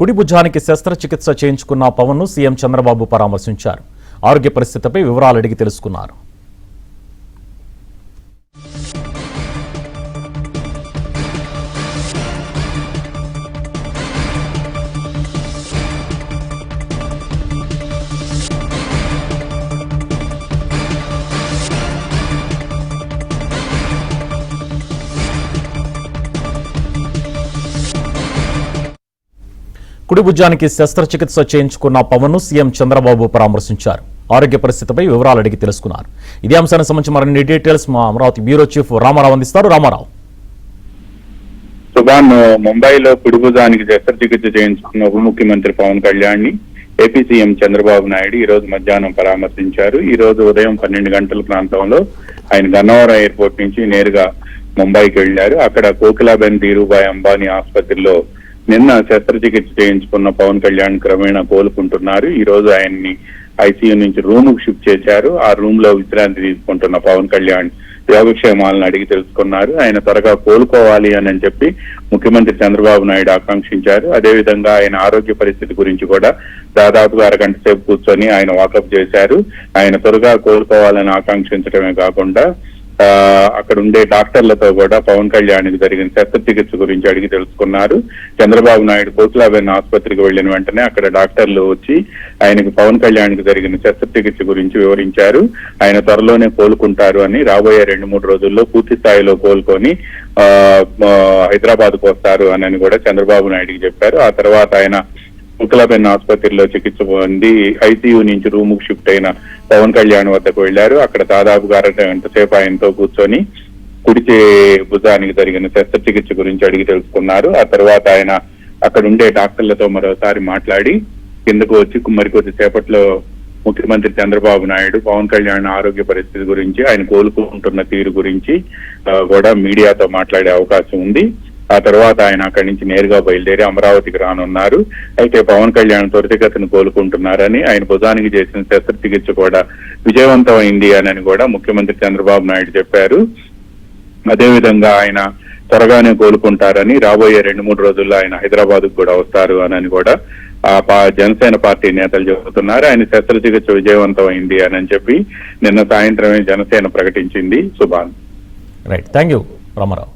కుడి భుజానికి శస్త్రచికిత్స చేయించుకున్న పవన్ను సీఎం చంద్రబాబు పరామర్శించారు. ఆరోగ్య పరిస్థితిపై వివరాలు అడిగి తెలుసుకున్నారు. కుడి భుజానికి శస్త్రచికిత్స చేయించుకున్న పవన్ను సీఎం చంద్రబాబు పరామర్శించారు. ఆరోగ్య పరిస్థితిపై వివరాలు అడిగి తెలుసుకున్నారు. ఇదే అంశానికి సంబంధించి మరిన్ని డీటెయిల్స్ మా అమరావతి బ్యూరో చీఫ్ రామారావు అందిస్తారు. రామారావు, సుభాన్, ముంబైలో కుడి భుజానికి శస్త్రచికిత్స చేయించుకున్న ఉప ముఖ్యమంత్రి పవన్ కళ్యాణ్ ని ఏపీ సీఎం చంద్రబాబు నాయుడు ఈ రోజు మధ్యాహ్నం పరామర్శించారు. ఈ రోజు ఉదయం 12 గంటల ప్రాంతంలో ఆయన గన్నవరం ఎయిర్పోర్ట్ నుంచి నేరుగా ముంబైకి వెళ్లారు. అక్కడ కోకిలాబెన్ ధీరుభాయ్ అంబానీ ఆసుపత్రిలో నిన్న శస్త్రచికిత్స చేయించుకున్న పవన్ కళ్యాణ్ క్రమేణా కోలుకుంటున్నారు. ఈ రోజు ఆయన్ని ఐసీయూ నుంచి రూమ్ కు షిఫ్ట్ చేశారు. ఆ రూమ్ లో విశ్రాంతి తీసుకుంటున్న పవన్ కళ్యాణ్ యోగక్షేమాలను అడిగి తెలుసుకున్నారు. ఆయన త్వరగా కోలుకోవాలి అని చెప్పి ముఖ్యమంత్రి చంద్రబాబు నాయుడు ఆకాంక్షించారు. అదేవిధంగా ఆయన ఆరోగ్య పరిస్థితి గురించి కూడా దాదాపుగా అరగంట సేపు కూర్చొని ఆయన వాకప్ చేశారు. ఆయన త్వరగా కోలుకోవాలని ఆకాంక్షించడమే కాకుండా అక్కడ ఉండే డాక్టర్లతో కూడా పవన్ కళ్యాణ్ కి జరిగిన శస్త్రచికిత్స గురించి అడిగి తెలుసుకున్నారు. చంద్రబాబు నాయుడు కోకిలాబెన్ ఆసుపత్రికి వెళ్లిన వెంటనే అక్కడ డాక్టర్లు వచ్చి ఆయనకు పవన్ కళ్యాణ్ కి జరిగిన శస్త్రచికిత్స గురించి వివరించారు. ఆయన త్వరలోనే కోలుకుంటారు అని, రాబోయే 2-3 రోజుల్లో పూర్తి స్థాయిలో కోలుకొని హైదరాబాద్ కు వస్తారు అని కూడా చంద్రబాబు నాయుడుకి చెప్పారు. ఆ తర్వాత ఆయన కోకిలాబెన్ ఆసుపత్రిలో చికిత్స పొంది ఐసీయూ నుంచి రూమ్ కు షిఫ్ట్ అయిన పవన్ కళ్యాణ్ వద్దకు వెళ్లారు. అక్కడ దాదాపుగా అరగంట సేపు ఆయనతో కూర్చొని కుడి భుజానికి జరిగిన శస్త్రచికిత్స గురించి అడిగి తెలుసుకున్నారు. ఆ తర్వాత ఆయన అక్కడ ఉండే డాక్టర్లతో మరోసారి మాట్లాడి కిందకు వచ్చి మరికొద్ది సేపట్లో ముఖ్యమంత్రి చంద్రబాబు నాయుడు పవన్ కళ్యాణ్ ఆరోగ్య పరిస్థితి గురించి, ఆయన కోలుకుంటున్న తీరు గురించి కూడా మీడియాతో మాట్లాడే అవకాశం ఉంది. ఆ తర్వాత ఆయన అక్కడి నుంచి నేరుగా బయలుదేరి అమరావతికి రానున్నారు. అయితే పవన్ కళ్యాణ్ త్వరితగతిన కోలుకుంటున్నారని, ఆయన భుజానికి చేసిన శస్త్రచికిత్స కూడా విజయవంతమైంది అని కూడా ముఖ్యమంత్రి చంద్రబాబు నాయుడు చెప్పారు. అదేవిధంగా ఆయన త్వరగానే కోలుకుంటారని, రాబోయే 2-3 రోజుల్లో ఆయన హైదరాబాద్ కు కూడా వస్తారు అని కూడా జనసేన పార్టీ నేతలు చెబుతున్నారు. ఆయన శస్త్రచికిత్స విజయవంతమైంది అని చెప్పి నిన్న సాయంత్రమే జనసేన ప్రకటించింది. Subhan, right, thank you Ramarao.